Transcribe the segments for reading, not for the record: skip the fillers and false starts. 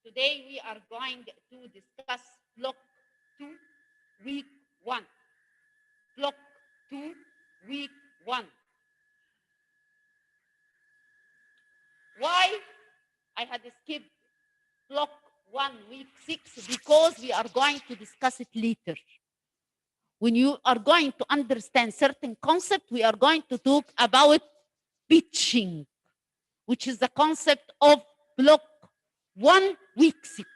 Today we are going to discuss block 2, week 1. Block 2, week 1. Why I had skipped block 1, week 6? Because we are going to discuss it later. When you are going to understand certain concept, we are going to talk about pitching, which is the concept of block 1, week 6.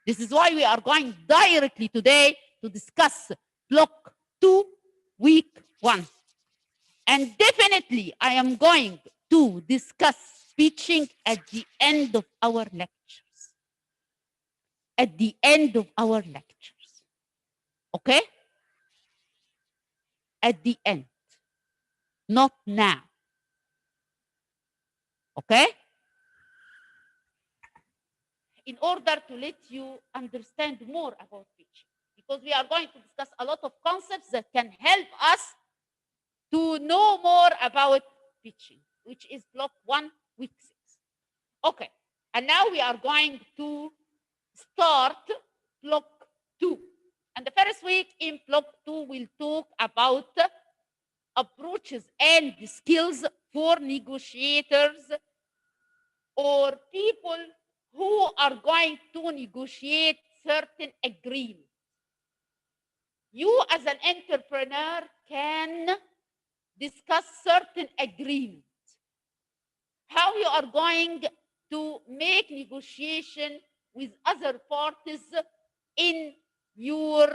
This is why we are going directly today to discuss block 2, week 1. And definitely I am going to discuss pitching at the end of our lectures. At the end of our lectures. Okay? At the end. Not now. Okay? In order to let you understand more about pitching, because we are going to discuss a lot of concepts that can help us to know more about pitching, which is block 1, week 6. Okay, and now we are going to start block 2. And the first week in block 2, we'll talk about approaches and skills for negotiators or people who are going to negotiate certain agreements. You as an entrepreneur can discuss certain agreements. How you are going to make negotiation with other parties in your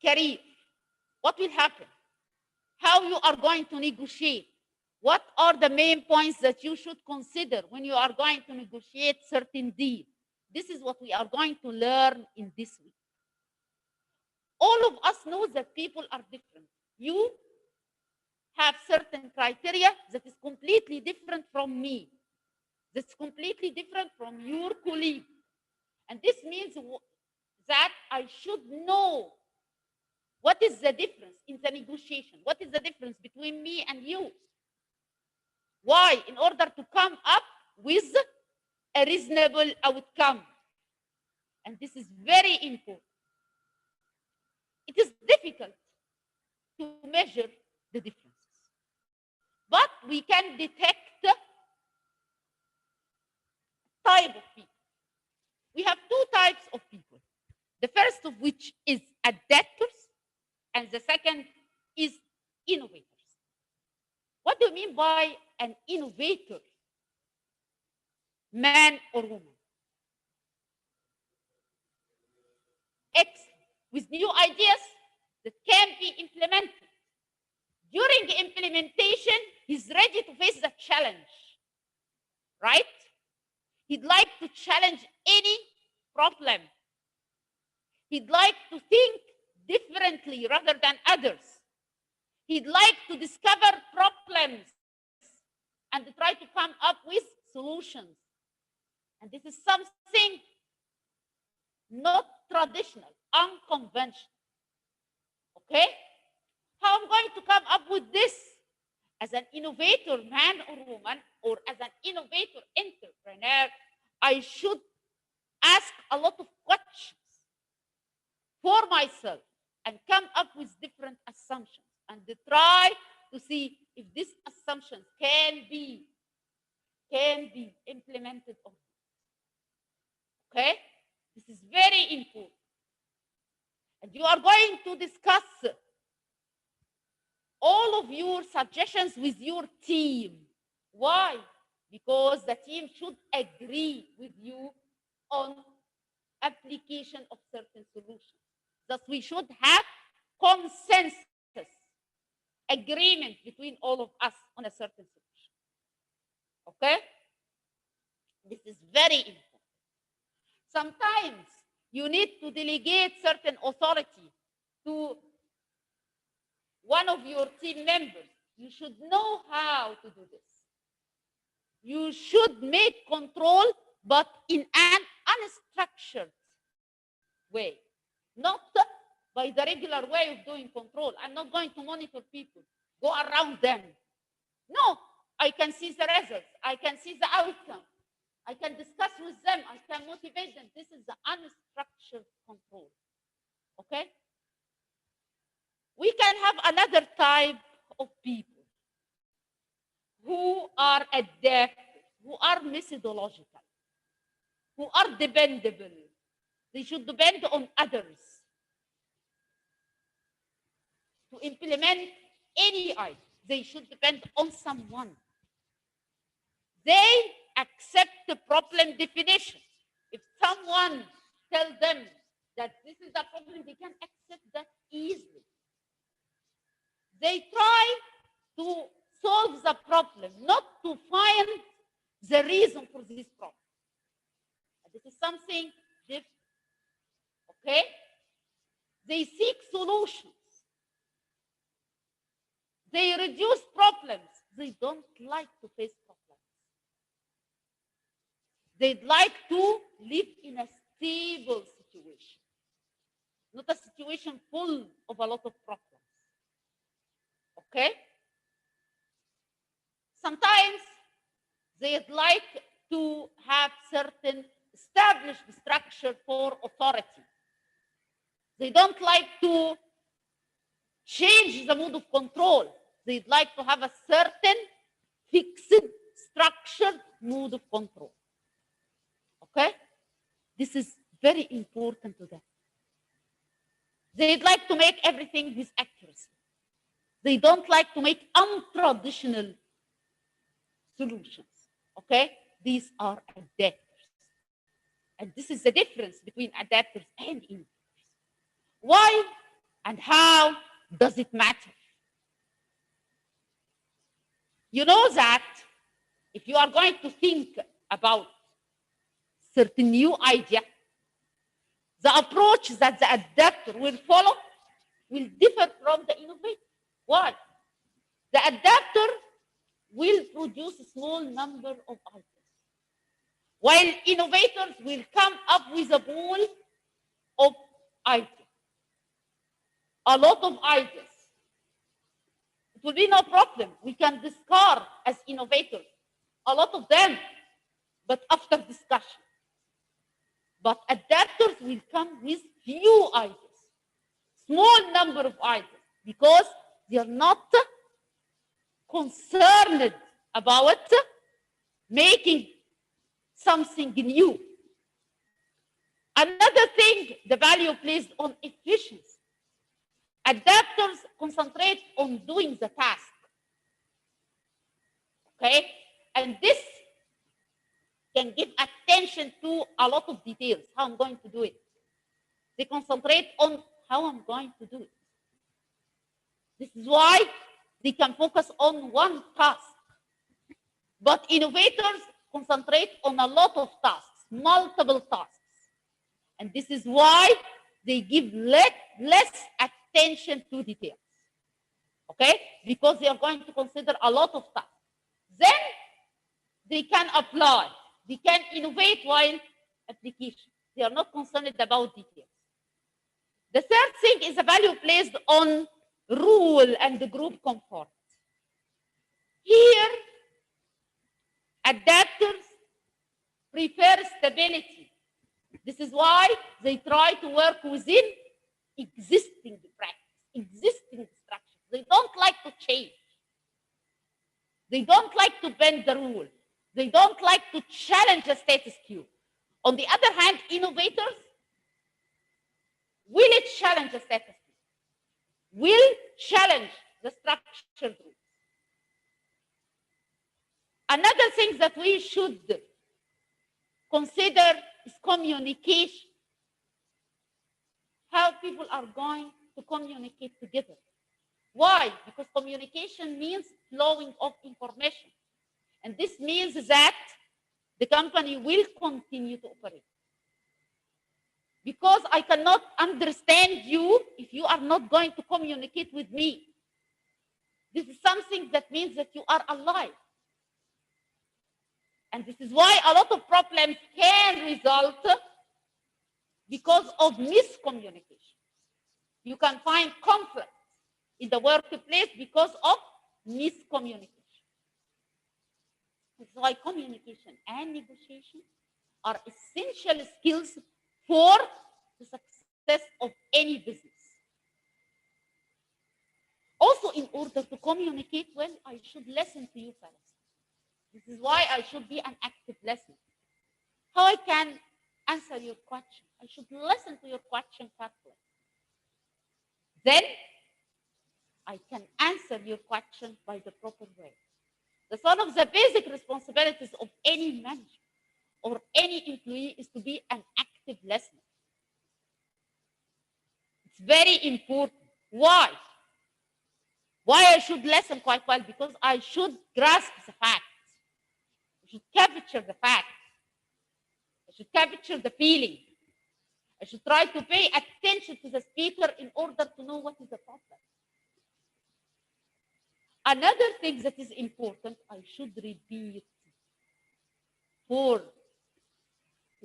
career. What will happen? How you are going to negotiate? What are the main points that you should consider when you are going to negotiate certain deal? This is what we are going to learn in this week. All of us know that people are different. You have certain criteria that is completely different from me. That's completely different from your colleague. And this means that I should know what is the difference in the negotiation. What is the difference between me and you? Why? In order to come up with a reasonable outcome. And this is very important. It is difficult to measure the differences, but we can detect type of people. We have two types of people. The first of which is adapters, and the second is innovators. What do you mean by an innovator? Man or woman? Excellent. With new ideas that can be implemented. During implementation, he's ready to face the challenge, right? He'd like to challenge any problem. He'd like to think differently rather than others. He'd like to discover problems and to try to come up with solutions. And this is something not traditional, unconventional. Okay? How I'm going to come up with this? As an innovator, man or woman, or as an innovator entrepreneur, I should ask a lot of questions for myself and come up with different assumptions and try to see if these assumptions can be implemented or not. Okay? This is very important. And you are going to discuss all of your suggestions with your team. Why? Because the team should agree with you on application of certain solutions. Thus, we should have consensus, agreement between all of us on a certain solution. Okay? This is very important. Sometimes you need to delegate certain authority to one of your team members. You should know how to do this. You should make control, but in an unstructured way, not by the regular way of doing control. I'm not going to monitor people. go around them. No, I can see the results. I can see the outcome. I can discuss with them. I can motivate them. This is the unstructured control. Okay? We can have another type of people who are adaptive, who are methodological, who are dependable. They should depend on others to implement any idea. They should depend on someone. They accept the problem definition. If someone tells them that this is the problem, they can accept that easily. They try to solve the problem, not to find the reason for this problem. This is something different. Okay? They seek solutions. They reduce problems. They don't like to face problems. They'd like to live in a stable situation, not a situation full of a lot of problems. Okay? Sometimes they'd like to have certain established structure for authority. They don't like to change the mode of control. They'd like to have a certain fixed, structured mode of control. Okay? This is very important to them. They'd like to make everything with accuracy. They don't like to make untraditional solutions. Okay? These are adapters. And this is the difference between adapters and innovators. Why and how does it matter? You know that if you are going to think about certain new idea, the approach that the adapter will follow will differ from the innovator. Why? The adapter will produce a small number of items, while innovators will come up with a pool of items, a lot of ideas. It will be no problem. We can discard as innovators a lot of them, but after discussion. But adapters will come with few ideas, small number of ideas, because they are not concerned about making something new. Another thing, the value placed on efficiency. Adapters concentrate on doing the task. Okay? And this can give attention to a lot of details, how I'm going to do it. They concentrate on how I'm going to do it. This is why they can focus on one task. But innovators concentrate on a lot of tasks, multiple tasks. And this is why they give less attention to details. Okay? Because they are going to consider a lot of tasks. Then they can apply. They can innovate while application. They are not concerned about details. The third thing is a value placed on rule and the group comfort. Here, adapters prefer stability. This is why they try to work within existing practice, existing structures. They don't like to change. They don't like to bend the rule. They don't like to challenge the status quo. On the other hand, innovators will challenge the status quo, will challenge the structured rules. Another thing that we should consider is communication. How people are going to communicate together. Why? Because communication means flowing of information. And this means that the company will continue to operate. Because I cannot understand you if you are not going to communicate with me. This is something that means that you are alive. And this is why a lot of problems can result because of miscommunication. You can find conflict in the workplace because of miscommunication. That's why communication and negotiation are essential skills for the success of any business. Also, in order to communicate well, I should listen to you first. This is why I should be an active listener. How I can answer your question? I should listen to your question carefully. Then I can answer your question by the proper way. That's one of the basic responsibilities of any manager or any employee is to be an active listener. It's very important. Why? Why I should listen quite well? Because I should grasp the facts. I should capture the facts. I should capture the feeling. I should try to pay attention to the speaker in order to know what is the problem. Another thing that is important, I should repeat for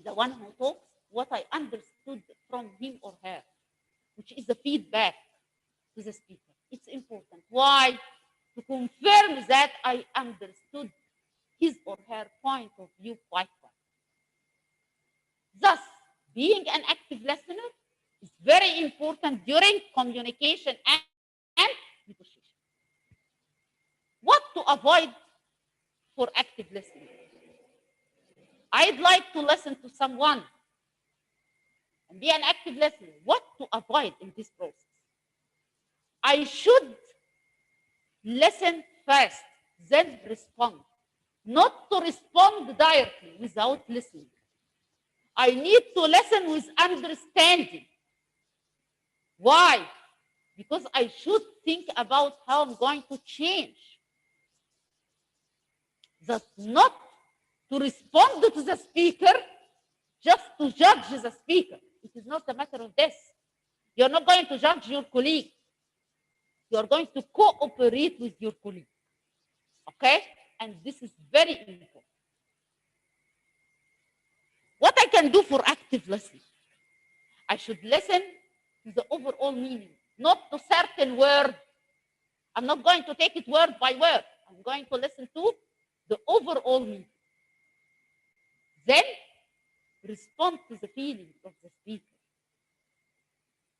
the one who talks what I understood from him or her, which is the feedback to the speaker. It's important. Why? To confirm that I understood his or her point of view quite well. Thus, being an active listener is very important during communication and negotiation. What to avoid for active listening? I'd like to listen to someone and be an active listener. What to avoid in this process? I should listen first, then respond. Not to respond directly without listening. I need to listen with understanding. Why? Because I should think about how I'm going to change. That's not to respond to the speaker, just to judge the speaker. It is not a matter of this. You're not going to judge your colleague. You're going to cooperate with your colleague. Okay? And this is very important. What I can do for active listening? I should listen to the overall meaning, not to certain word. I'm not going to take it word by word. I'm going to listen to the overall meaning. Then respond to the feeling of the speaker.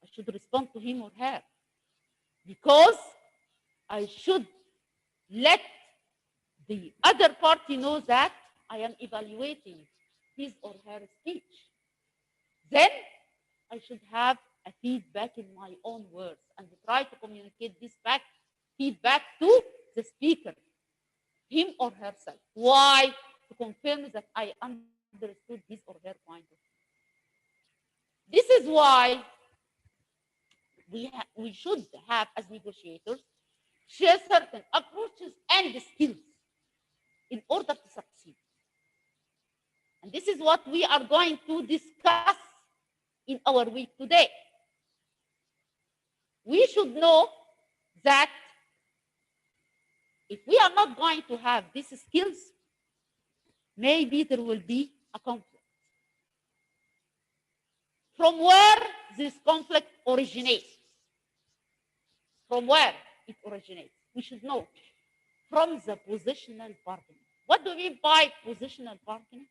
I should respond to him or her because I should let the other party know that I am evaluating his or her speech. Then I should have a feedback in my own words and try to communicate this feedback to the speaker, him or herself. Why? To confirm that I understood his or her point of view. This is why we should have, as negotiators, share certain approaches and skills in order to succeed. And this is what we are going to discuss in our week today. We should know that if we are not going to have these skills, maybe there will be a conflict. From where this conflict originates? From where it originates? We should know. From the positional bargaining. What do we mean by positional bargaining?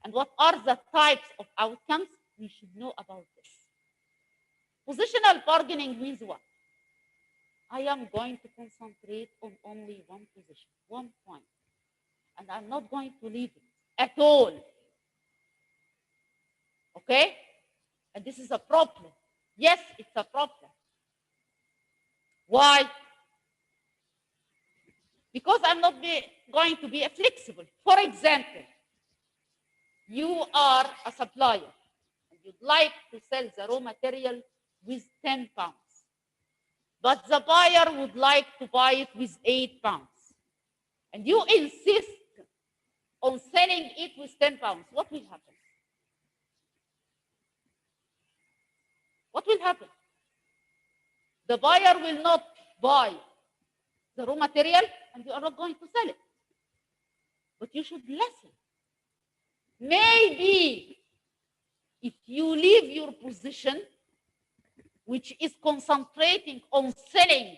And what are the types of outcomes? We should know about this. Positional bargaining means what? I am going to concentrate on only one position, one point. And I'm not going to leave it at all. Okay? And this is a problem. Yes, it's a problem. Why? Because I'm not going to be flexible. For example, you are a supplier and you'd like to sell the raw material with 10 pounds. But the buyer would like to buy it with 8 pounds. And you insist on selling it with 10 pounds. What will happen? What will happen? The buyer will not buy the raw material and you are not going to sell it. But you should listen. Maybe if you leave your position, which is concentrating on selling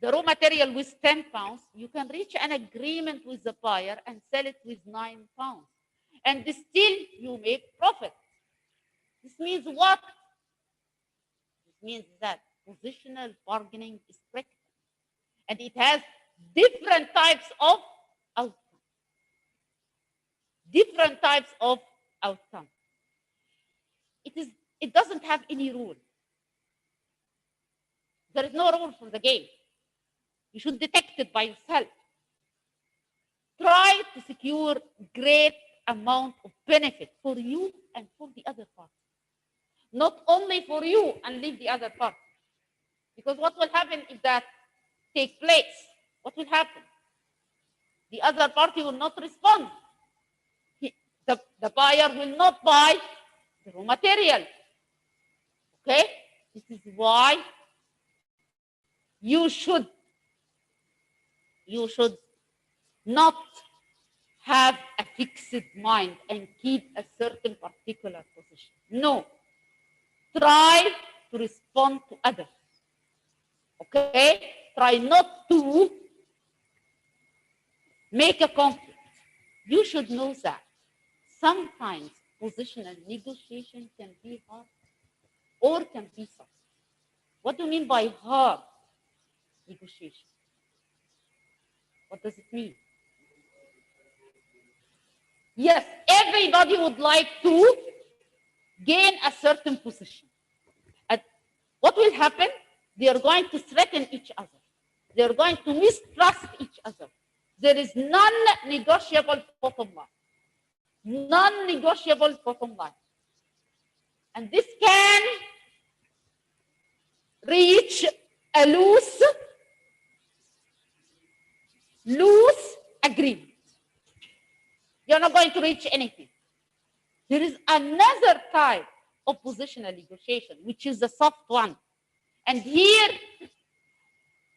the raw material with 10 pounds, you can reach an agreement with the buyer and sell it with 9 pounds. And still you make profit. This means what? This means that positional bargaining is practical. And it has different types of outcomes. Different types of outcomes. It doesn't have any rule. There is no rule for the game. You should detect it by yourself. Try to secure great amount of benefit for you and for the other party. Not only for you and leave the other party. Because what will happen if that takes place? What will happen? The other party will not respond. The buyer will not buy the raw material. Okay? This is why you should not have a fixed mind and keep a certain particular position. No. Try to respond to others. Okay? Try not to make a conflict. You should know that sometimes positional negotiation can be hard or can be soft. What do you mean by hard negotiation? What does it mean? Yes, everybody would like to gain a certain position. And what will happen? They are going to threaten each other. They are going to mistrust each other. There is non-negotiable bottom line. Non-negotiable bottom line. And this can reach a loose agreement. You're not going to reach anything. There is another type of positional negotiation, which is the soft one. And here,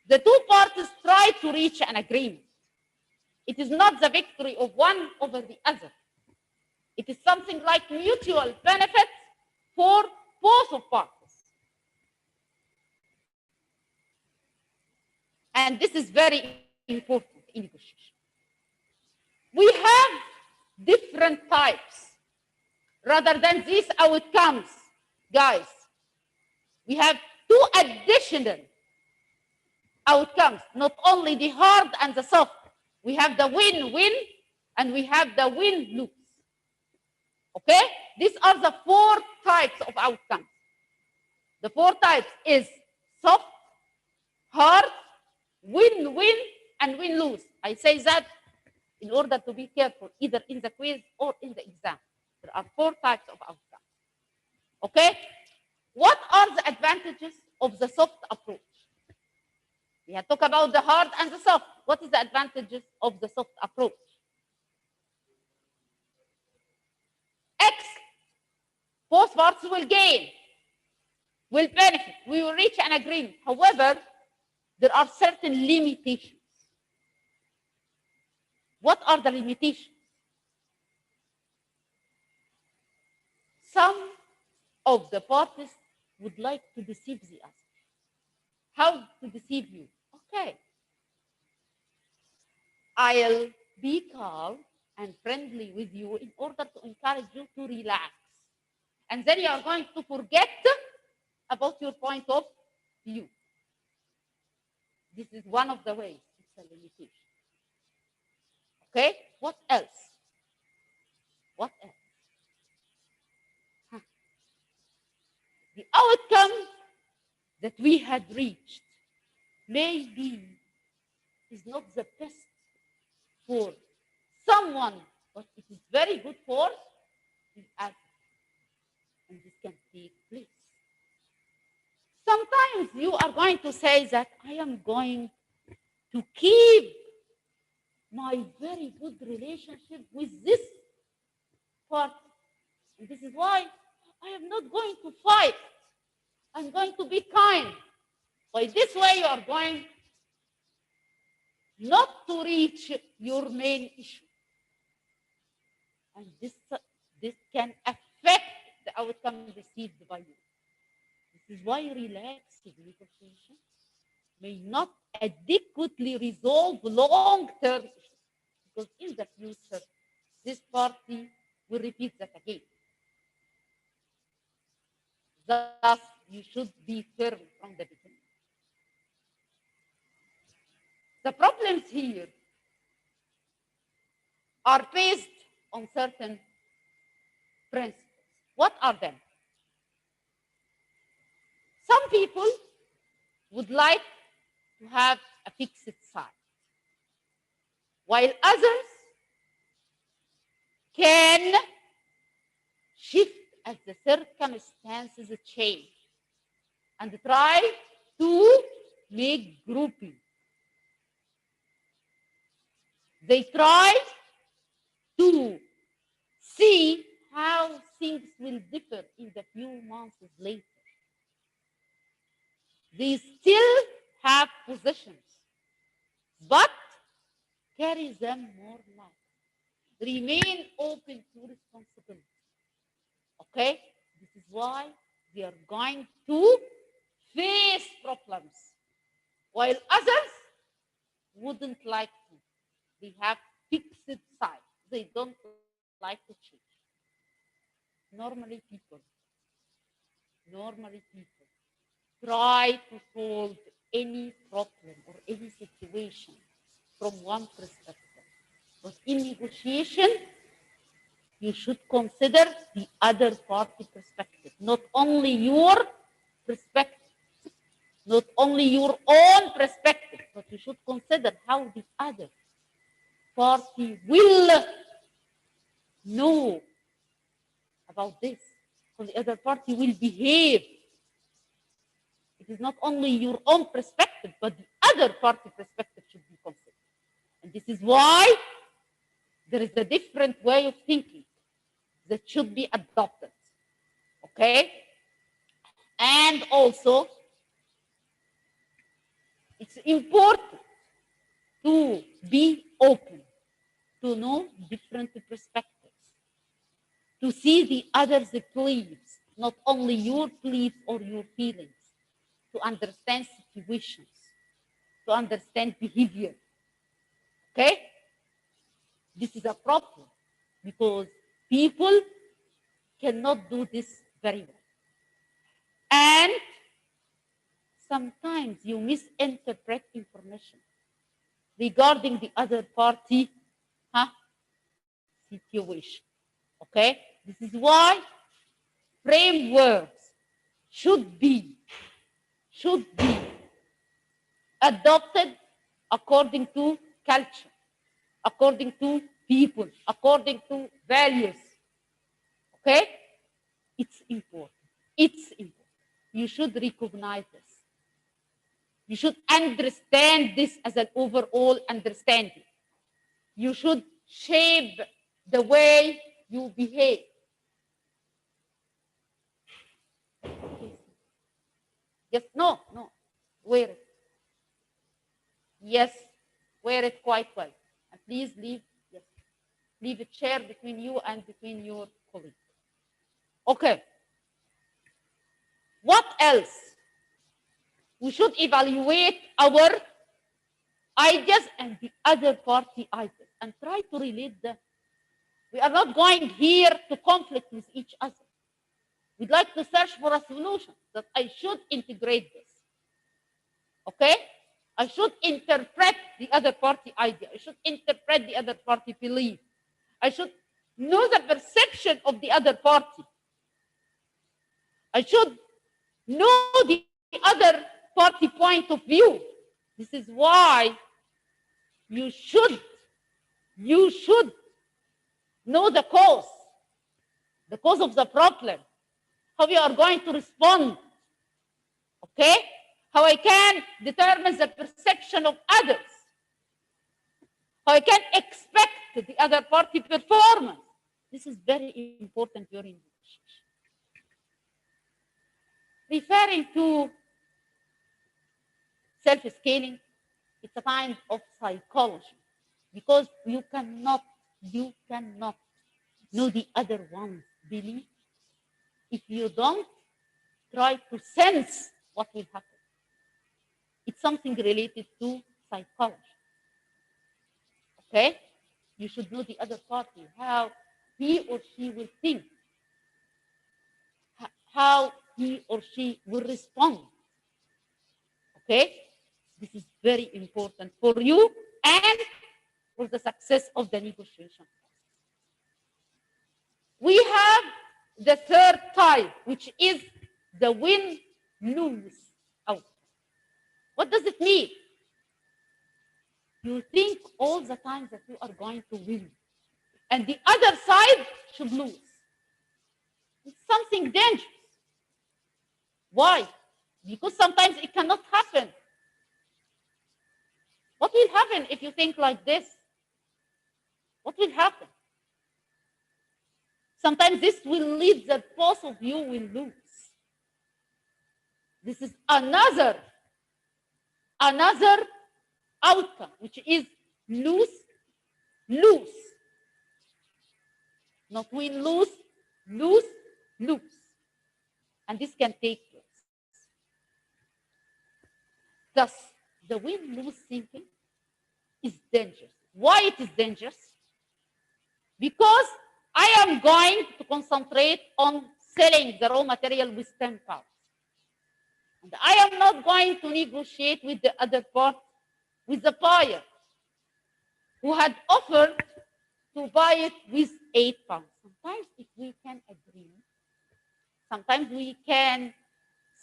the two parties try to reach an agreement. It is not the victory of one over the other. It is something like mutual benefit for both of parties. And this is very important in negotiation. We have different types rather than these outcomes, guys. We have two additional outcomes, not only the hard and the soft. We have the win-win and we have the win-lose. Okay? These are the four types of outcomes. The four types is soft, hard, win-win, and win-lose. I say that in order to be careful, either in the quiz or in the exam. There are four types of outcomes. Okay? What are the advantages of the soft approach? We have talked about the hard and the soft. What is the advantages of the soft approach? Excellent. Both parties will gain, will benefit. We will reach an agreement. However, there are certain limitations. What are the limitations? Some of the parties would like to deceive the other. How to deceive you? Okay. I'll be calm and friendly with you in order to encourage you to relax. And then you are going to forget about your point of view. This is one of the ways. It's a limitation. Okay? What else? What else? The outcome that we had reached maybe is not the best for someone, but it is very good for the other. And this can take place. Sometimes you are going to say that I am going to keep my very good relationship with this party. And this is why I am not going to fight. I'm going to be kind. By this way, you are going not to reach your main issue. And this can affect the outcome received by you. This is why relaxed negotiation may not adequately resolve long-term issues. Because in the future, this party will repeat that again. Thus, you should be firm from the beginning. The problems here are based on certain principles. What are them? Some people would like to have a fixed side, while others can shift as the circumstances change and try to make grouping. They try to see how things will differ in the few months later. They still have positions, but carry them more light. Remain open to responsibility. Okay? This is why they are going to face problems, while others wouldn't like to. They have fixed sides. They don't like to change. Normally people try to solve any problem or any situation from one perspective. But in negotiation, you should consider the other party perspective, not only your perspective, not only your own perspective, but you should consider how the other party will know about this, how the other party will behave. It is not only your own perspective, but the other party perspective should be considered. And this is why there is a different way of thinking that should be adopted. Okay? And also, it's important to be open, to know different perspectives, to see the other's beliefs, not only your beliefs or your feelings, to understand situations, to understand behavior. Okay? This is a problem because people cannot do this very well. And sometimes you misinterpret information regarding the other party situation. Okay? This is why frameworks should be adopted according to culture, according to people, according to values. Okay? It's important. It's important. You should recognize this. You should understand this as an overall understanding. You should shape the way you behave. Yes, no. Wear it. Yes, wear it quite well. And please leave a chair between you and between your colleague. Okay. What else? We should evaluate our ideas and the other party ideas and try to relate them. We are not going here to conflict with each other. We'd like to search for a solution that I should integrate this. Okay? I should interpret the other party idea. I should interpret the other party belief. I should know the perception of the other party. I should know the other party point of view. This is why you should know the cause of the problem, how you are going to respond. Okay? How I can determine the perception of others. How I can expect the other party performance. This is very important during negotiation. Referring to self-scaling, it's a kind of psychology because you cannot know the other one's belief if you don't try to sense what will happen. It's something related to psychology. Okay? You should know the other party, how he or she will think, how he or she will respond. Okay? This is very important for you and for the success of the negotiation. We have the third type, which is the win-lose outcome. What does it mean? You think all the time that you are going to win, and the other side should lose. It's something dangerous. Why? Because sometimes it cannot happen. What will happen if you think like this? What will happen? Sometimes this will lead that both of you will lose. This is another outcome, which is lose. Not win, lose. And this can take place. Thus, the win-lose thinking is dangerous. Why it is dangerous? Because I am going to concentrate on selling the raw material with 10 pounds. And I am not going to negotiate with the other part, with the buyer, who had offered to buy it with 8 pounds. Sometimes if we can agree, sometimes we can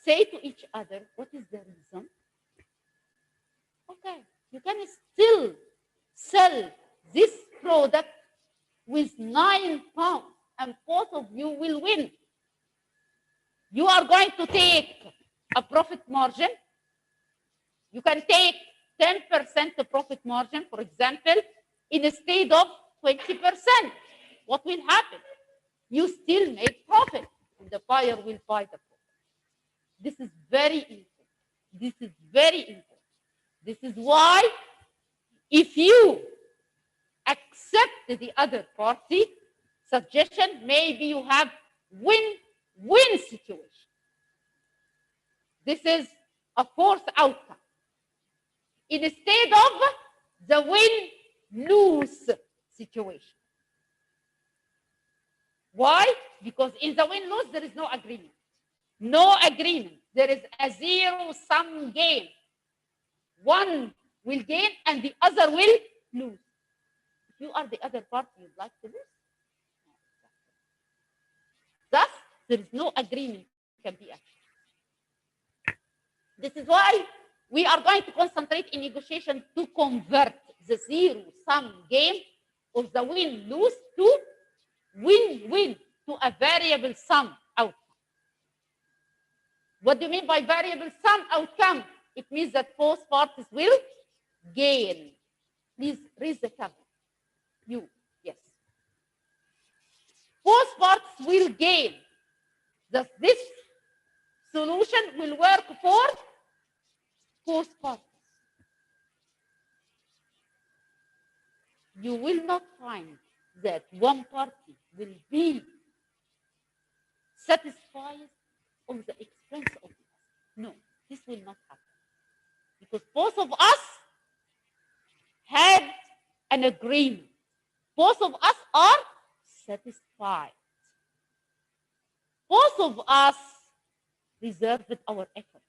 say to each other, what is the reason? Okay, you can still sell this product with 9 pounds and both of you will win. You are going to take a profit margin. You can take 10% profit margin, for example, instead of 20%. What will happen? You still make profit and the buyer will buy the product. This is very important. This is very important. This is why if you accept the other party suggestion, maybe you have win-win situation. This is a fourth outcome. Instead of the win-lose situation. Why? Because in the win-lose, there is no agreement. No agreement. There is a zero-sum game. One will gain and the other will lose. If you are the other party, you'd like to lose. Thus, there is no agreement can be achieved. This is why we are going to concentrate in negotiation to convert the zero-sum game of the win-lose to win-win, to a variable sum outcome. What do you mean by variable sum outcome? It means that both parties will gain. Please raise the camera. You, yes. Both parties will gain. Thus, this solution will work for both parties. You will not find that one party will be satisfied on the expense of the other. No, this will not happen. Because both of us had an agreement. Both of us are satisfied. Both of us reserved our effort.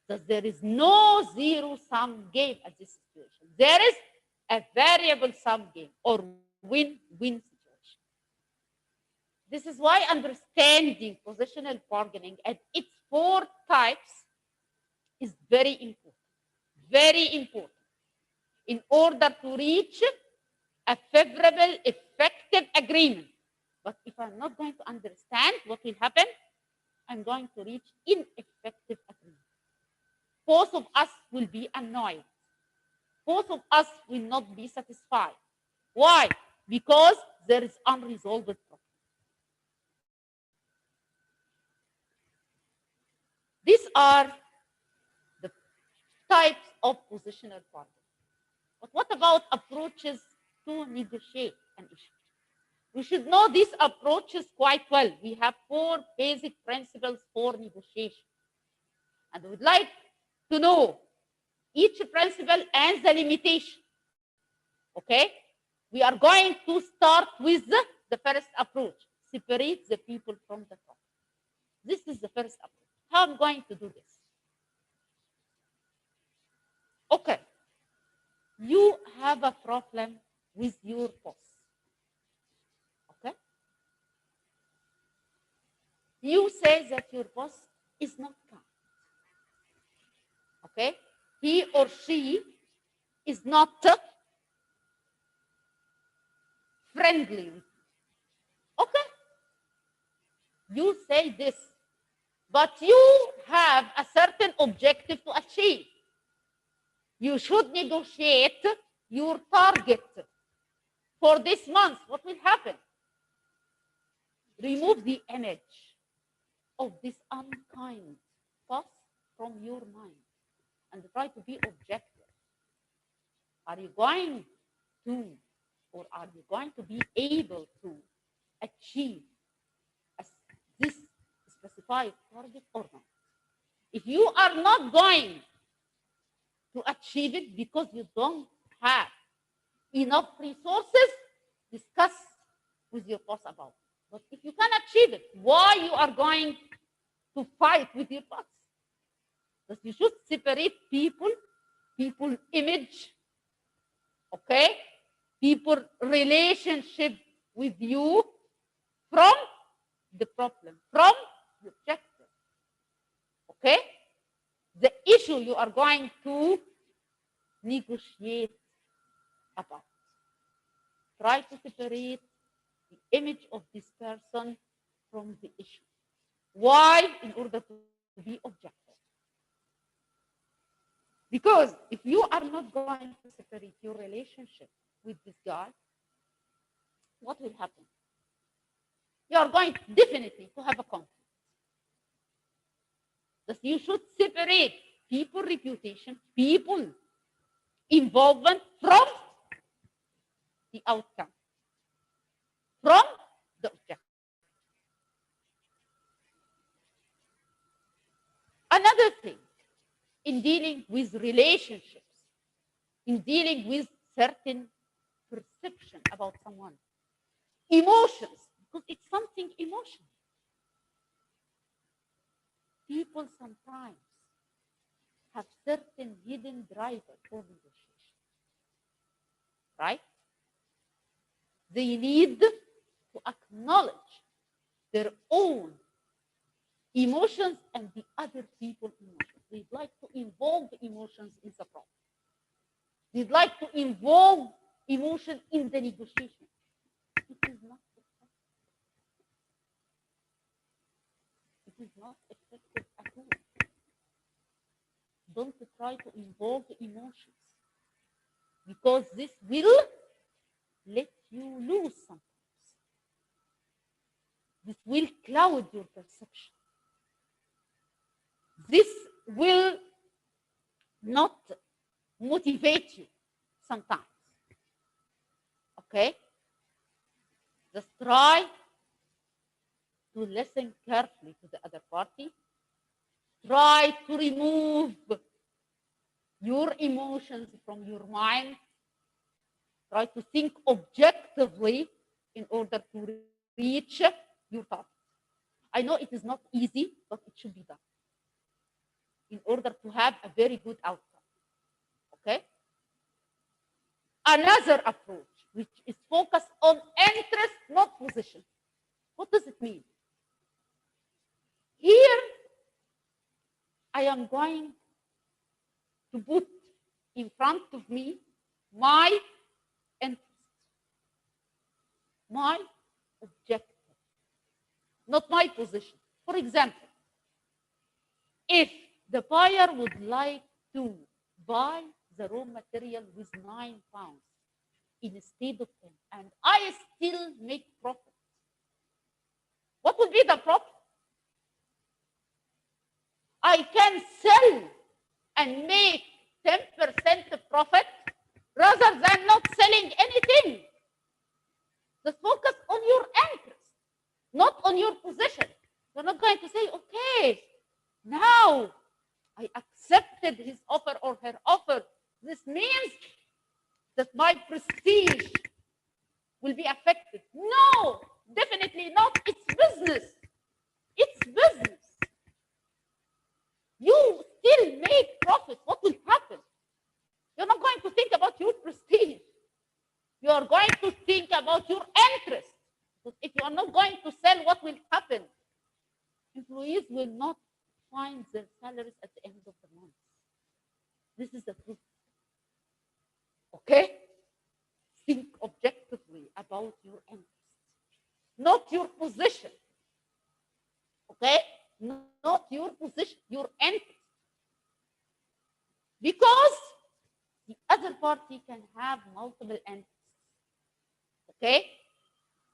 Thus, there is no zero-sum game at this situation. There is a variable sum game or win-win situation. This is why understanding positional bargaining and its 4 types is very important in order to reach a favorable, effective agreement. But if I'm not going to understand what will happen, I'm going to reach ineffective agreement. Both of us will be annoyed. Both of us will not be satisfied. Why? Because there is unresolved problem. These are the types of positional bargaining. But what about approaches to negotiate an issue? We should know these approaches quite well. We have 4 basic principles for negotiation. And I would like to know each principle and the limitation. Okay? We are going to start with the first approach. Separate the people from the problem. This is the first approach. How I'm going to do this? Okay. You have a problem with your boss. Okay? You say that your boss is not kind. Okay? He or she is not friendly. Okay? You say this, but you have a certain objective to achieve. You should negotiate your target for this month. What will happen? Remove the image of this unkind boss from your mind and try to be objective. Are you going to, or are you going to be able to achieve this specified target or not? If you are not going to achieve it because you don't have enough resources, discuss with your boss about it. But if you can achieve it, why you are going to fight with your boss? Because you should separate people image, okay, people relationship with you from the problem, from the objective. Okay? The issue you are going to negotiate about. Try to separate the image of this person from the issue. Why? In order to be objective. Because if you are not going to separate your relationship with this guy, what will happen? You are going definitely to have a conflict. That you should separate people reputation, people involvement from the outcome, from the objective. Another thing, in dealing with relationships, in dealing with certain perception about someone, emotions, because it's something emotional. People sometimes have certain hidden drivers for negotiation, right? They need to acknowledge their own emotions and the other people's emotions. They'd like to involve emotions in the problem. They'd like to involve emotion in the negotiation. It is not effective. It is not effective at all. Don't try to involve emotions, because this will let you lose sometimes. This will cloud your perception. This will not motivate you sometimes. Okay? Just try to listen carefully to the other party. Try to remove your emotions from your mind. Try to think objectively in order to reach your target. I know it is not easy, but it should be done in order to have a very good outcome. Okay? Another approach, which is focused on interest, not position. What does it mean? Here, I am going to put in front of me my interest, my objective, not my position. For example, if the buyer would like to buy the raw material with 9 pounds instead of 10, and I still make profit, what would be the profit? I can sell and make 10% profit rather than not selling anything. Just focus on your interest, not on your position. You're not going to say, okay, now I accepted his offer or her offer. This means that my prestige will be affected. No, definitely not. It's business. It's business. You still make profit. What will happen? You're not going to think about your prestige. You are going to think about your interest. Because if you are not going to sell, what will happen? Employees will not find their salaries at the end of the month. This is the truth. Okay? Think objectively about your interest, not your position. Okay? Not your position, your interest. Because the other party can have multiple interests. Okay?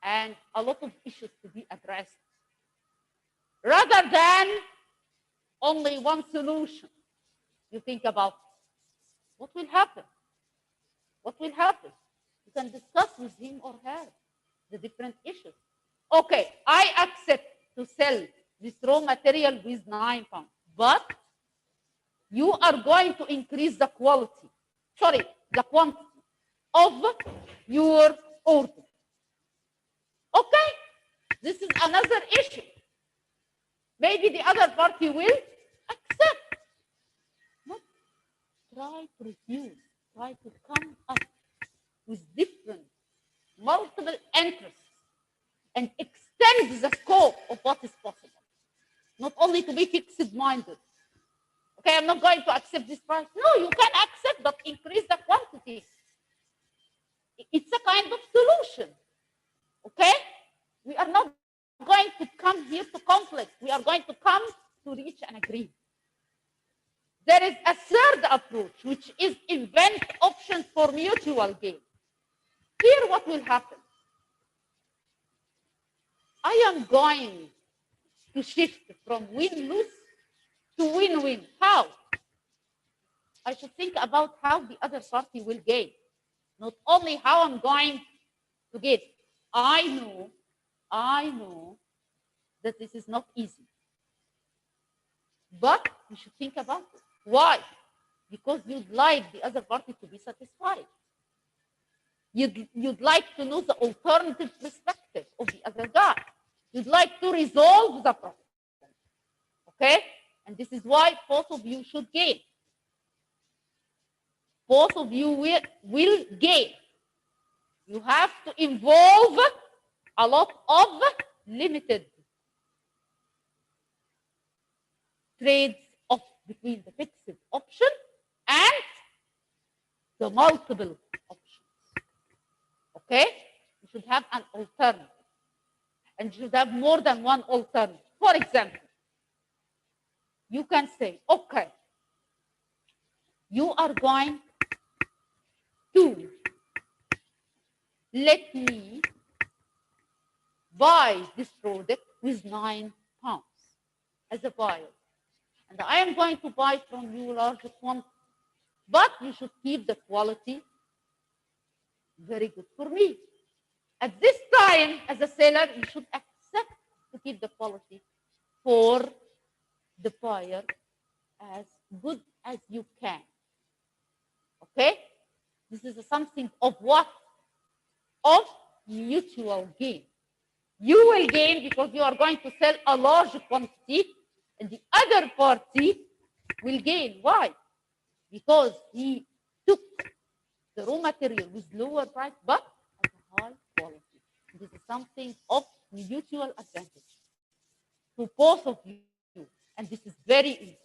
And a lot of issues to be addressed. Rather than only one solution, you think about what will happen? What will happen? You can discuss with him or her the different issues. Okay, I accept to sell this raw material with £9, but you are going to increase the quality, the quantity of your order. Okay, this is another issue. Maybe the other party will accept. Not try to refuse, try to come up with different, multiple interests and extend the scope of what is possible. Not only to be fixed-minded. Okay, I'm not going to accept this price. No, you can accept, but increase the quantity. It's a kind of solution. Okay? We are not going to come here to conflict. We are going to come to reach an agreement. There is a third approach, which is invent options for mutual gain. Here, what will happen? I am going to shift from win-lose to win-win. How? I should think about how the other party will gain. Not only how I'm going to gain. I know that this is not easy. But you should think about it. Why? Because you'd like the other party to be satisfied. You'd like to know the alternative perspective of the other guy. You'd like to resolve the problem. Okay? And this is why both of you should gain. Both of you will gain. You have to involve a lot of limited trades off between the fixed option and the multiple options. Okay? You should have an alternative. And you should have more than one alternative. For example, you can say, okay, you are going to let me buy this product with £9 as a buyer. And I am going to buy from you large quantity. But you should keep the quality very good for me. At this time, as a seller, you should accept to keep the quality for the buyer as good as you can. Okay? This is something of what? Of mutual gain. You will gain because you are going to sell a large quantity, and the other party will gain. Why? Because he took the raw material with lower price, but at a high quality. This is something of mutual advantage to both of you, and this is very important.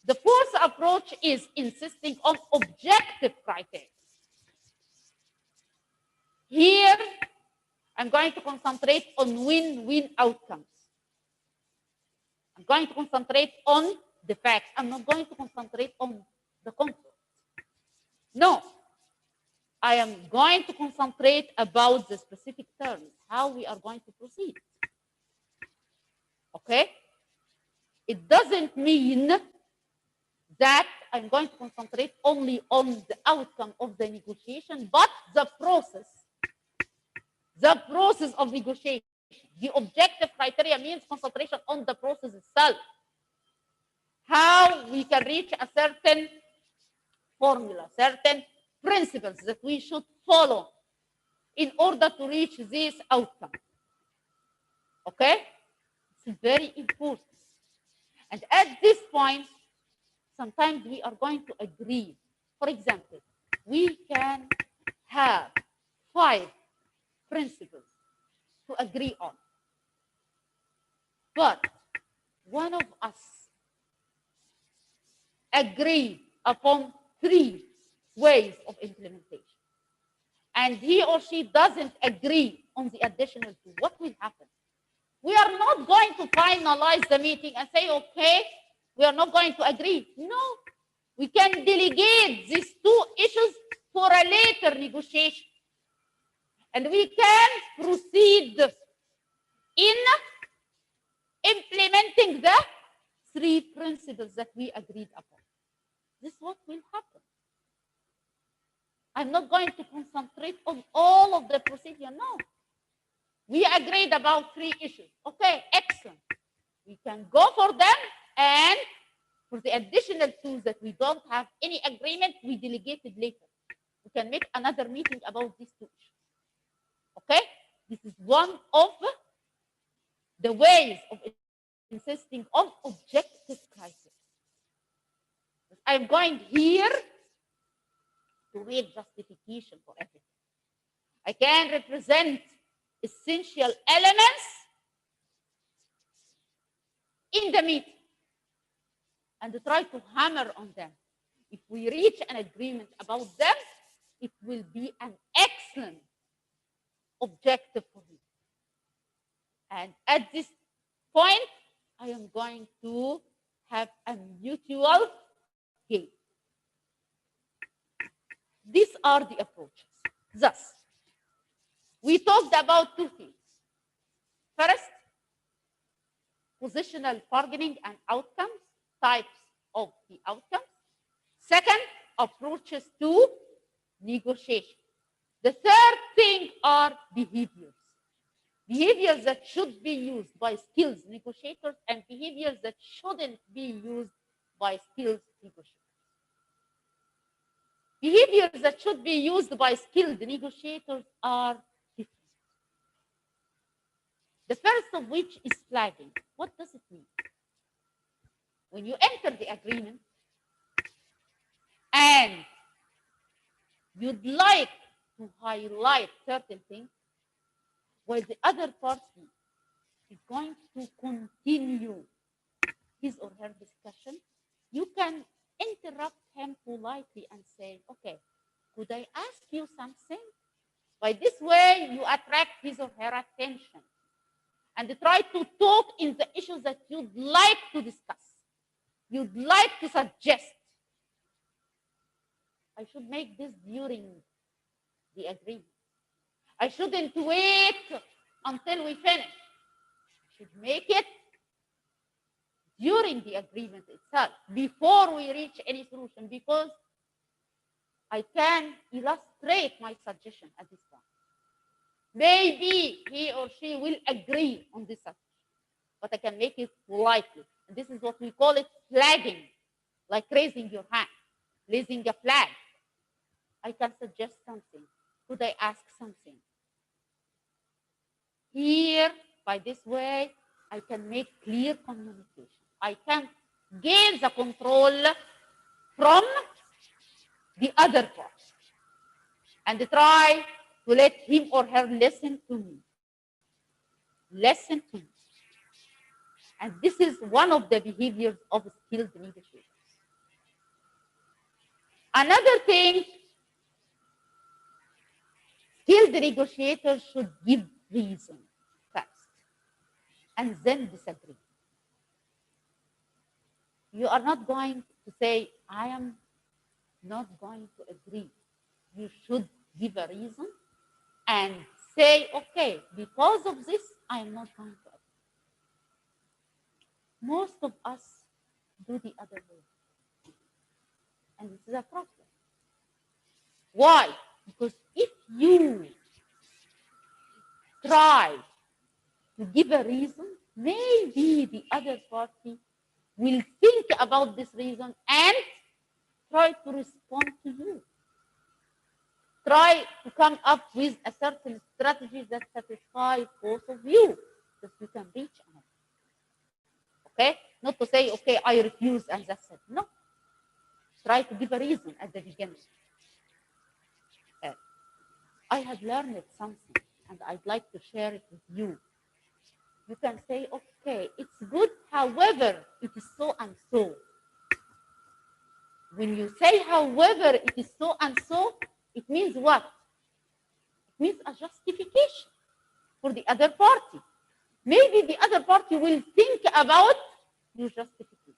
The fourth approach is insisting on objective criteria. Here, I'm going to concentrate on win-win outcomes. I'm going to concentrate on the facts. I'm not going to concentrate on the concept. No. I am going to concentrate about the specific terms, how we are going to proceed. Okay? It doesn't mean that I'm going to concentrate only on the outcome of the negotiation, but the process of negotiation. The objective criteria means concentration on the process itself. how we can reach a certain formula, certain principles that we should follow in order to reach this outcome. Okay? It's very important. And at this point, sometimes we are going to agree. For example, we can have 5 principles to agree on. But one of us agreed upon 3 ways of implementation. And he or she doesn't agree on the additional 2. What will happen? We are not going to finalize the meeting and say, okay, we are not going to agree. No, we can delegate these 2 issues for a later negotiation. And we can proceed in implementing the 3 principles that we agreed upon. This is what will happen. I'm not going to concentrate on all of the procedure. No. We agreed about 3 issues. Okay, excellent. We can go for them, and for the additional 2 that we don't have any agreement, we delegate it later. We can make another meeting about these 2 issues. Okay? This is one of the ways of insisting on objective criteria. I'm going here to read justification for everything. I can represent essential elements in the meeting and try to hammer on them. If we reach an agreement about them, it will be an excellent objective for me. And at this point, I am going to have a mutual gain. These are the approaches. Thus, we talked about 2 things. First, positional bargaining and outcomes, types of the outcomes. Second, approaches to negotiation. The third thing are behaviors. Behaviors that should be used by skilled negotiators and behaviors that shouldn't be used by skilled negotiators. Behaviors that should be used by skilled negotiators are different. The first of which is flagging. What does it mean? When you enter the agreement and you'd like to highlight certain things, while the other party is going to continue his or her discussion, you can interrupt him politely and say, okay, could I ask you something? By this way, you attract his or her attention and try to talk in the issues that you'd like to discuss, you'd like to suggest. I should make this during the agreement. I shouldn't wait until we finish. I should make it during the agreement itself, before we reach any solution, because I can illustrate my suggestion at this point. Maybe he or she will agree on this suggestion, but I can make it politely. And this is what we call it flagging, like raising your hand, raising a flag. I can suggest something. Could I ask something? Here, by this way, I can make clear communication. I can gain the control from the other part and try to let him or her listen to me. Listen to me. And this is one of the behaviors of skilled negotiators. Another thing, skilled negotiators should give reason first and then disagree. You are not going to say, I am not going to agree. You should give a reason and say, okay, because of this, I am not going to agree. Most of us do the other way. And this is a problem. Why? Because if you try to give a reason, maybe the other party will think about this reason and try to respond to you. Try to come up with a certain strategy that satisfies both of you, that you can reach another. Okay? Not to say, okay, I refuse and that's it. No. Try to give a reason at the beginning. I have learned something and I'd like to share it with you. You can say, okay, it's good, however, it is so and so. When you say, however, it is so and so, it means what? It means a justification for the other party. Maybe the other party will think about your justification.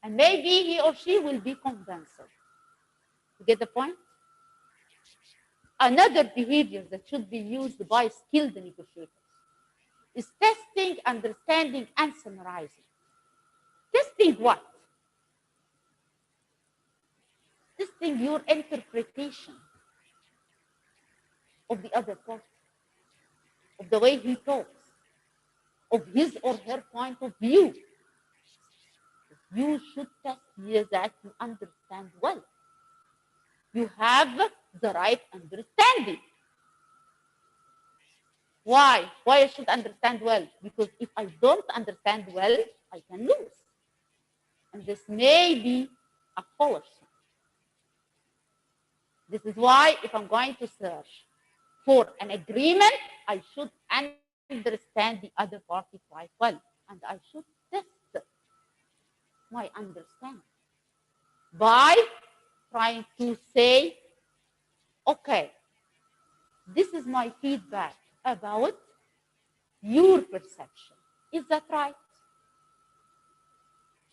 And maybe he or she will be convinced. You get the point? Another behavior that should be used by skilled negotiators is testing, understanding, and summarizing. Testing what? Testing your interpretation of the other person, of the way he talks, of his or her point of view. You should test that you understand well. You have the right understanding. Why? Why I should understand well? Because if I don't understand well, I can lose. And this may be a foolish thing. This is why if I'm going to search for an agreement, I should understand the other party quite well. And I should test my understanding by trying to say, okay, this is my feedback about your perception. Is that right?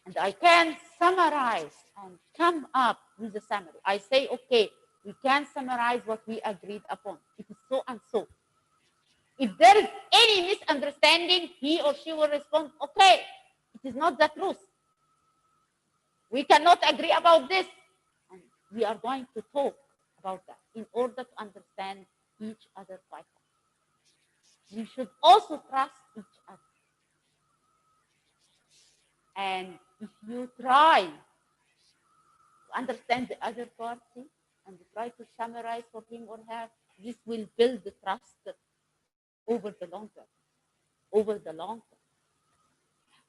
And I can summarize and come up with a summary. I say, okay, we can summarize what we agreed upon. It is so and so. If there is any misunderstanding, he or she will respond, okay, it is not the truth. We cannot agree about this. And we are going to talk about that in order to understand each other quite well. We should also trust each other. And if you try to understand the other party and try to summarize for him or her, this will build the trust over the long term. Over the long term.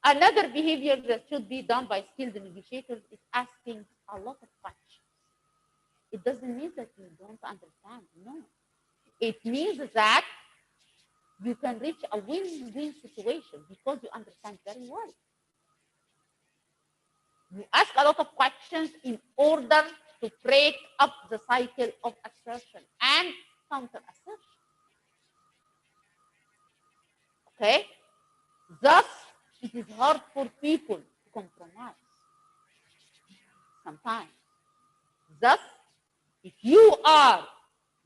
Another behavior that should be done by skilled negotiators is asking a lot of questions. It doesn't mean that you don't understand. No. It means that you can reach a win-win situation because you understand very well. You ask a lot of questions in order to break up the cycle of assertion and counter-assertion. Okay? Thus, it is hard for people to compromise sometimes. Thus, if you are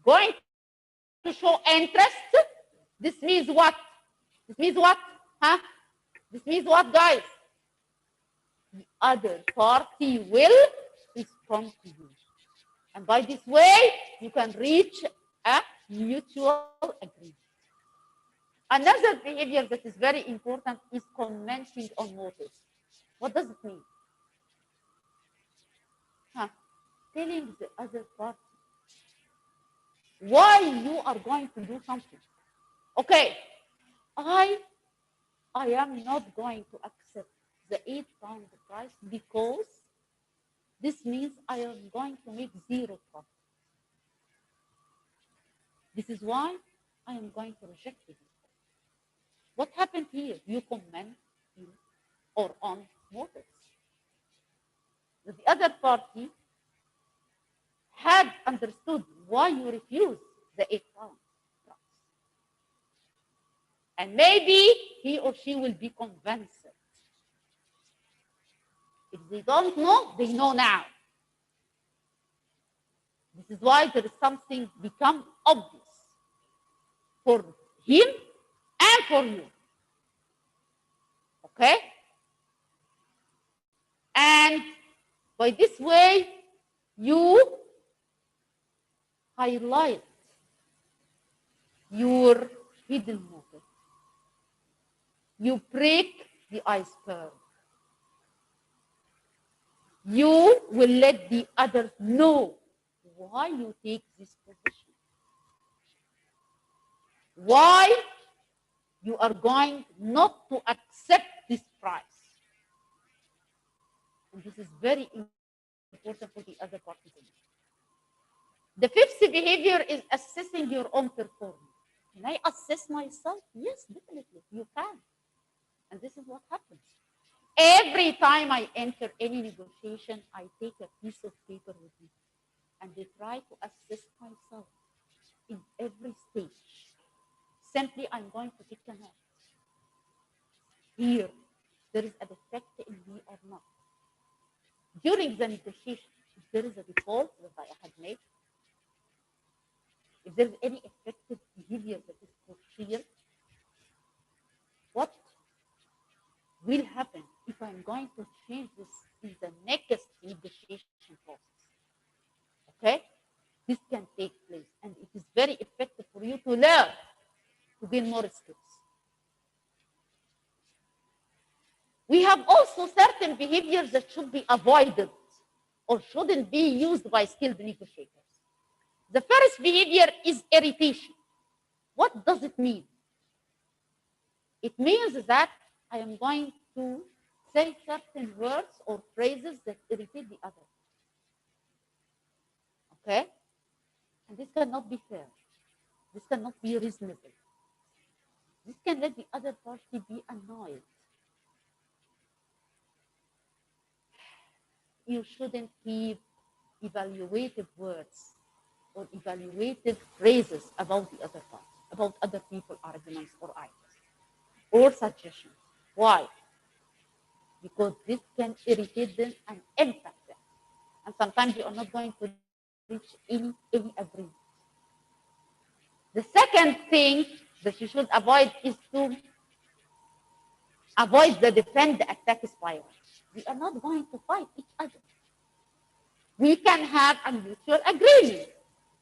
going to show interest, this means what? This means what? Huh? This means what, guys? The other party will respond to you. And by this way, you can reach a mutual agreement. Another behavior that is very important is commenting on motives. What does it mean? Telling the other party why you are going to do something. Okay, I am not going to accept the £8 price because this means I am going to make zero profit. This is why I am going to reject it. What happened here? You comment or on motives. The other party had understood why you refused the £8 price. And maybe he or she will be convinced. If they don't know, they know now. This is why there is something become obvious for him and for you. Okay? And by this way, you highlight your hidden motive. You break the iceberg. You will let the others know why you take this position. Why you are going not to accept this price. And this is very important for the other participants. The fifth behavior is assessing your own performance. Can I assess myself? Yes, definitely, you can. And this is what happens. Every time I enter any negotiation, I take a piece of paper with me and I try to assess myself in every stage. Simply, I'm going to pick a note. Here, there is a defect in me or not. During the negotiation, if there is a default that I had made, if there is any effective behavior that is portrayed, what will happen if I'm going to change this in the next negotiation process? Okay? This can take place, and it is very effective for you to learn, to gain more skills. We have also certain behaviors that should be avoided or shouldn't be used by skilled negotiators. The first behavior is irritation. What does it mean? It means that I am going to say certain words or phrases that irritate the other. Okay? And this cannot be fair. This cannot be reasonable. This can let the other party be annoyed. You shouldn't keep evaluative words or evaluative phrases about the other party, about other people's arguments or ideas or suggestions. Why? Because this can irritate them and impact them. And sometimes you are not going to reach any agreement. The second thing that you should avoid is to avoid the defend attack spiral. We are not going to fight each other. We can have a mutual agreement.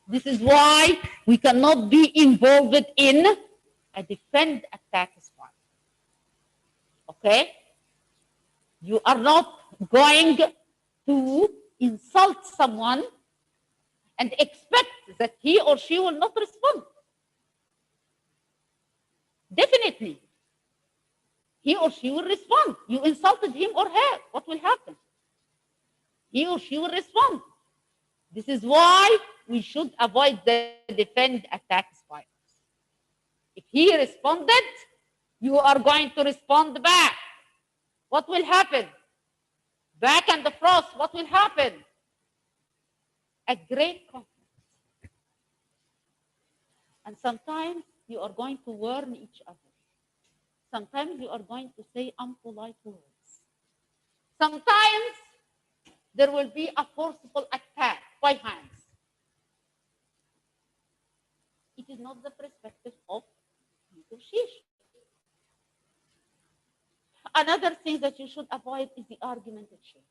This is why we cannot be involved in a defend attack spiral. Okay? You are not going to insult someone and expect that he or she will not respond. Definitely. He or she will respond. You insulted him or her. What will happen? He or she will respond. This is why we should avoid the defend attack spirals. If he responded, you are going to respond back. What will happen? Back and forth, what will happen? A great conflict. And sometimes you are going to warn each other. Sometimes you are going to say unpolite words. Sometimes there will be a forcible attack by hands. It is not the perspective of negotiation. Another thing that you should avoid is the argument chain.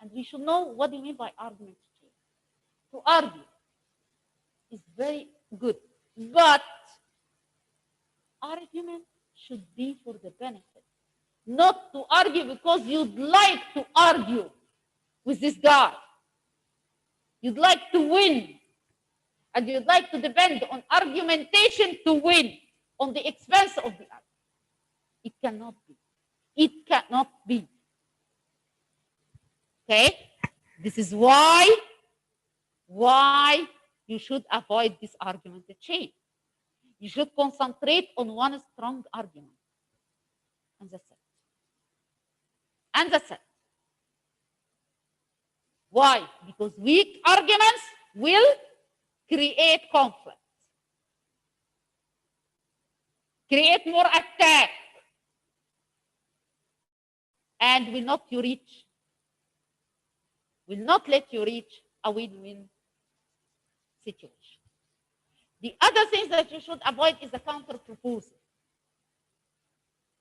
And we should know what do you mean by argument chain. To argue is very good, but argument should be for the benefit, not to argue because you'd like to argue with this guy. You'd like to win, and you'd like to depend on argumentation to win on the expense of the other. It cannot be. It cannot be. Okay? This is why you should avoid this argument chain. You should concentrate on one strong argument. And that's it. And that's it. Why? Because weak arguments will create conflict, create more attack, and will not let you reach a win-win situation. The other things that you should avoid is the counter proposal.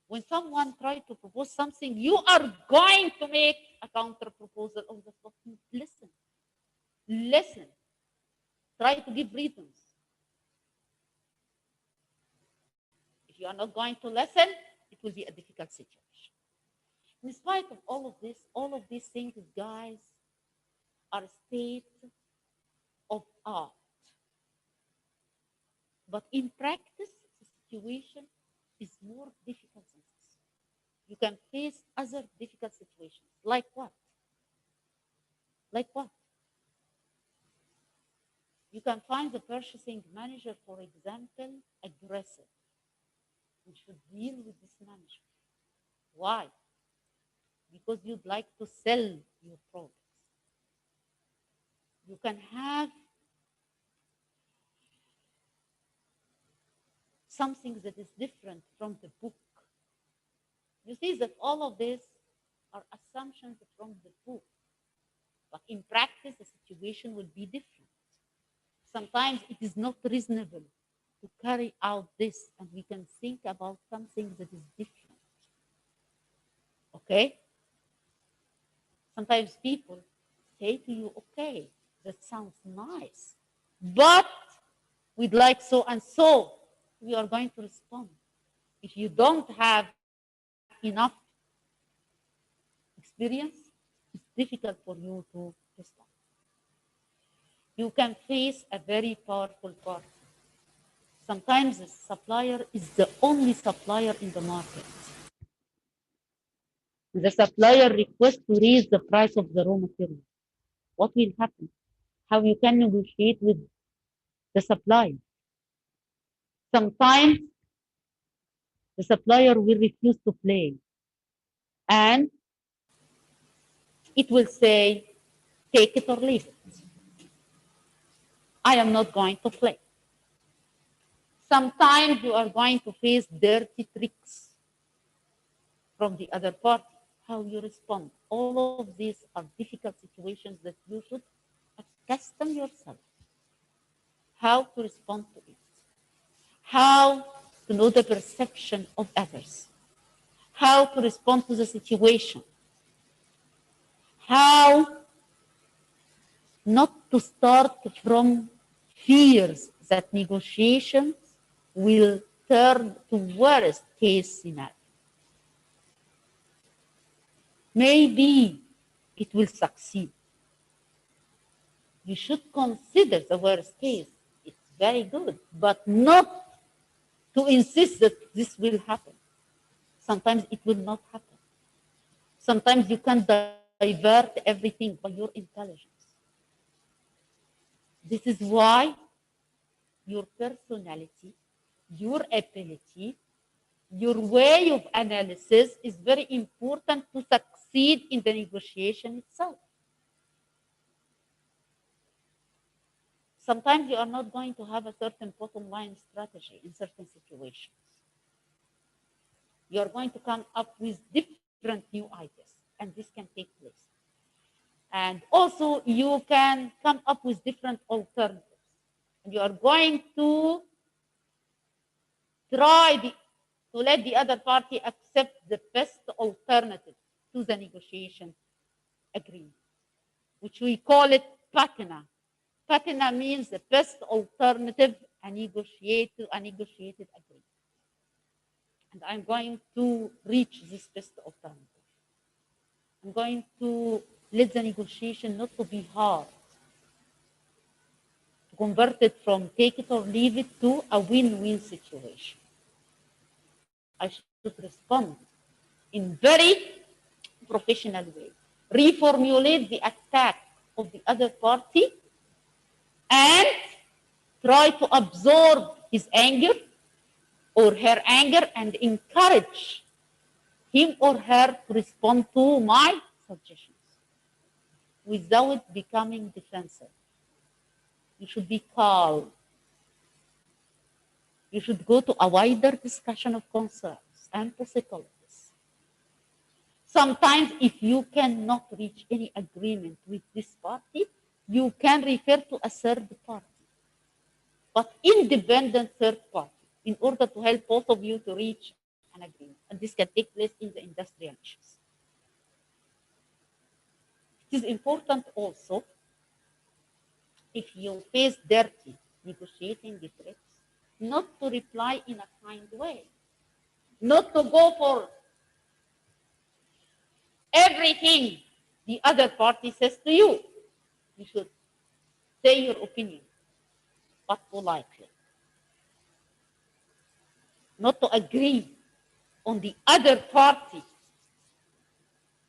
When someone tries to propose something, you are going to make a counter proposal on the spot. Listen. Listen. Try to give reasons. If you are not going to listen, it will be a difficult situation. In spite of all of this, all of these things, guys, are a state of art. But in practice, the situation is more difficult than this. You can face other difficult situations. Like what? Like what? You can find the purchasing manager, for example, aggressive. You should deal with this manager. Why? Because you'd like to sell your products. You can have something that is different from the book. You see that all of this are assumptions from the book. But in practice, the situation will be different. Sometimes it is not reasonable to carry out this, and we can think about something that is different. Okay? Sometimes people say to you, okay, that sounds nice, but we'd like so and so. We are going to respond. If you don't have enough experience, it's difficult for you to respond. You can face a very powerful partner. Sometimes the supplier is the only supplier in the market. The supplier requests to raise the price of the raw material. What will happen? How you can negotiate with the supplier? Sometimes the supplier will refuse to play, and it will say, take it or leave it. I am not going to play. Sometimes you are going to face dirty tricks from the other party. How you respond. All of these are difficult situations that you should accustom yourself. How to respond to it. How to know the perception of others. How to respond to the situation. How not to start from fears that negotiations will turn to worst case scenario. Maybe it will succeed. You should consider the worst case. It's very good, but not to insist that this will happen. Sometimes it will not happen. Sometimes you can divert everything by your intelligence. This is why your personality, your ability, your way of analysis is very important to succeed in the negotiation itself. Sometimes you are not going to have a certain bottom line strategy in certain situations. You are going to come up with different new ideas, and this can take place. And also, you can come up with different alternatives. And you are going to try to let the other party accept the best alternative to the negotiation agreement, which we call it patina. Patina means the best alternative, a negotiated agreement. And I'm going to reach this best alternative. I'm going to let the negotiation not to be hard, to convert it from take it or leave it to a win-win situation. I should respond in very professional way, reformulate the attack of the other party, and try to absorb his anger or her anger and encourage him or her to respond to my suggestions without becoming defensive. You should be calm. You should go to a wider discussion of concerns and possibilities. Sometimes, if you cannot reach any agreement with this party, you can refer to a third party, but independent third party, in order to help both of you to reach an agreement. And this can take place in the industrial issues. It is important also, if you face dirty negotiating tricks, not to reply in a kind way, not to go for everything the other party says to you. You should say your opinion, but politely. Not to agree on the other party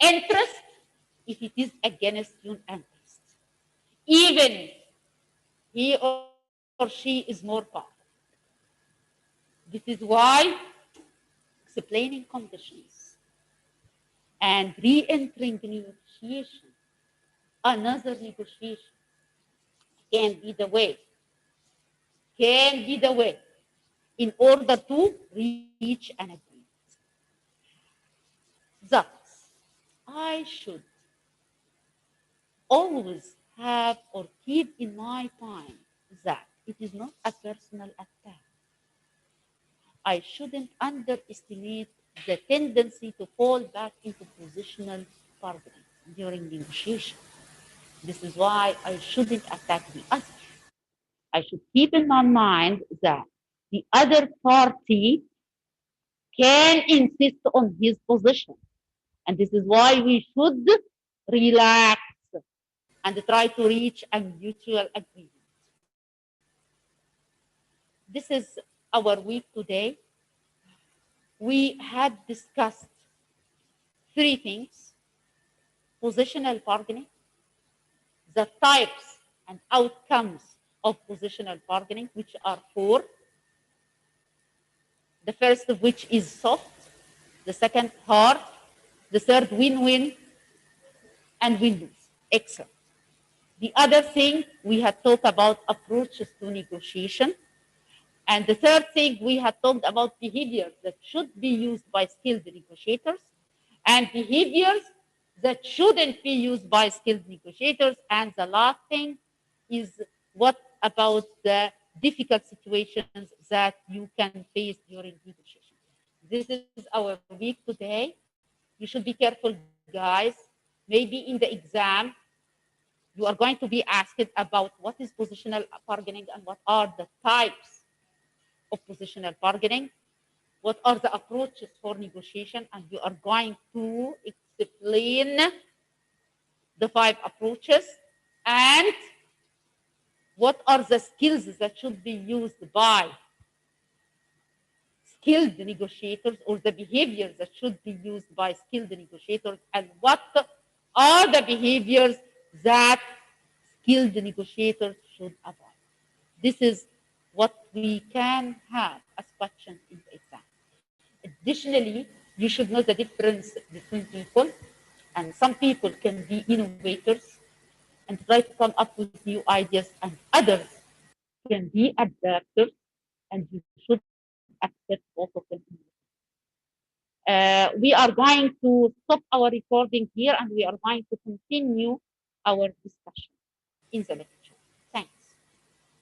interest if it is against your interest, even he or she is more powerful. This is why explaining conditions and re-entering negotiation, another negotiation, can be the way, in order to reach an agreement. Thus, I should always have or keep in my mind that it is not a personal attack. I shouldn't underestimate the tendency to fall back into positional bargaining during negotiation. This is why I shouldn't attack the other. I should keep in my mind that the other party can insist on his position. And this is why we should relax and try to reach a mutual agreement. This is our week today. We had discussed three things: positional bargaining, the types and outcomes of positional bargaining, which are four. The first of which is soft, the second hard, the third win-win, and win-lose. Excellent. The other thing we had talked about approaches to negotiation. And the third thing we had talked about behaviors that should be used by skilled negotiators and behaviors that shouldn't be used by skilled negotiators. And the last thing is what about the difficult situations that you can face during negotiation. This is our week today. You should be careful, guys. Maybe in the exam, you are going to be asked about what is positional bargaining and what are the types of positional bargaining, what are the approaches for negotiation, and you are going to explain the five approaches and what are the skills that should be used by skilled negotiators, or the behaviors that should be used by skilled negotiators, and what are the behaviors that skilled negotiators should avoid. This is what we can have as questions in the exam. Additionally, you should know the difference between people, and some people can be innovators and try to come up with new ideas, and others can be adapters, and you should accept both of them. We are going to stop our recording here, and we are going to continue our discussion in the next.